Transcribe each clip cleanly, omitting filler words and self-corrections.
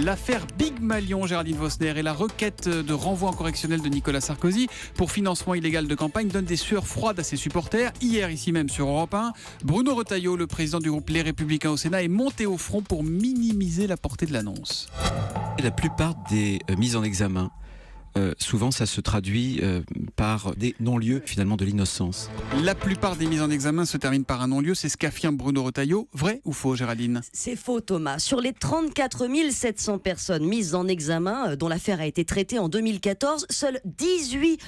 L'affaire Big Malion, Géraldine Vosner, et la requête de renvoi en correctionnel de Nicolas Sarkozy pour financement illégal de campagne donne des sueurs froides à ses supporters. Hier, ici même sur Europe 1, Bruno Retailleau, le président du groupe Les Républicains au Sénat, est monté au front pour minimiser la portée de l'annonce. La plupart des mises en examen, souvent ça se traduit par des non-lieux finalement de l'innocence. La plupart des mises en examen se terminent par un non-lieu, c'est ce qu'affirme Bruno Retailleau. Vrai ou faux, Géraldine ? C'est faux, Thomas. Sur les 34 700 personnes mises en examen dont l'affaire a été traitée en 2014, seuls 18%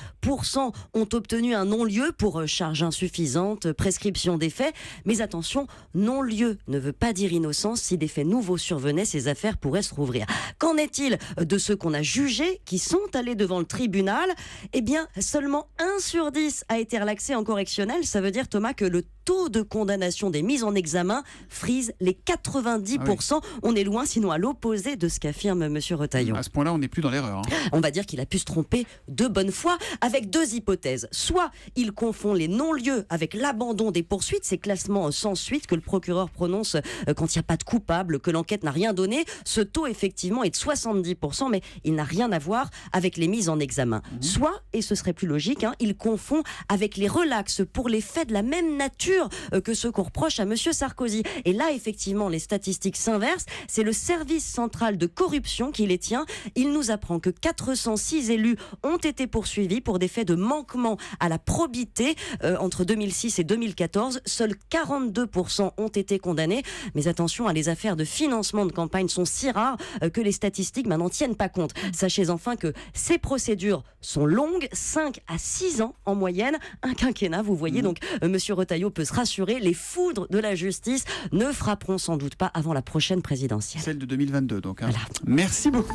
ont obtenu un non-lieu pour charge insuffisante, prescription des faits. Mais attention, non-lieu ne veut pas dire innocence. Si des faits nouveaux survenaient, ces affaires pourraient se rouvrir. Qu'en est-il de ceux qu'on a jugés, qui sont allés devant le tribunal? Eh bien, seulement 1 sur 10 a été relaxé en correctionnel. Ça veut dire, Thomas, que le taux de condamnation des mises en examen frise les 90%. On est loin, sinon à l'opposé de ce qu'affirme M. Retailleau. À ce point-là, on n'est plus dans l'erreur. On va dire qu'il a pu se tromper de bonne foi avec 2 hypothèses. Soit il confond les non-lieux avec l'abandon des poursuites, ces classements sans suite que le procureur prononce quand il n'y a pas de coupable, que l'enquête n'a rien donné. Ce taux, effectivement, est de 70%, mais il n'a rien à voir avec les mises en examen. Soit, et ce serait plus logique, il confond avec les relaxes pour les faits de la même nature que ceux qu'on reproche à M. Sarkozy. Et là, effectivement, les statistiques s'inversent. C'est le service central de corruption qui les tient. Il nous apprend que 406 élus ont été poursuivis pour des faits de manquement à la probité entre 2006 et 2014. Seuls 42% ont été condamnés. Mais attention, les affaires de financement de campagne sont si rares que les statistiques n'en tiennent pas compte. Sachez enfin que ces procédures sont longues, 5 à 6 ans en moyenne. Un quinquennat, vous voyez. Donc, M. Retailleau peut se rassurer, les foudres de la justice ne frapperont sans doute pas avant la prochaine présidentielle. Celle de 2022, donc. Voilà. Merci beaucoup.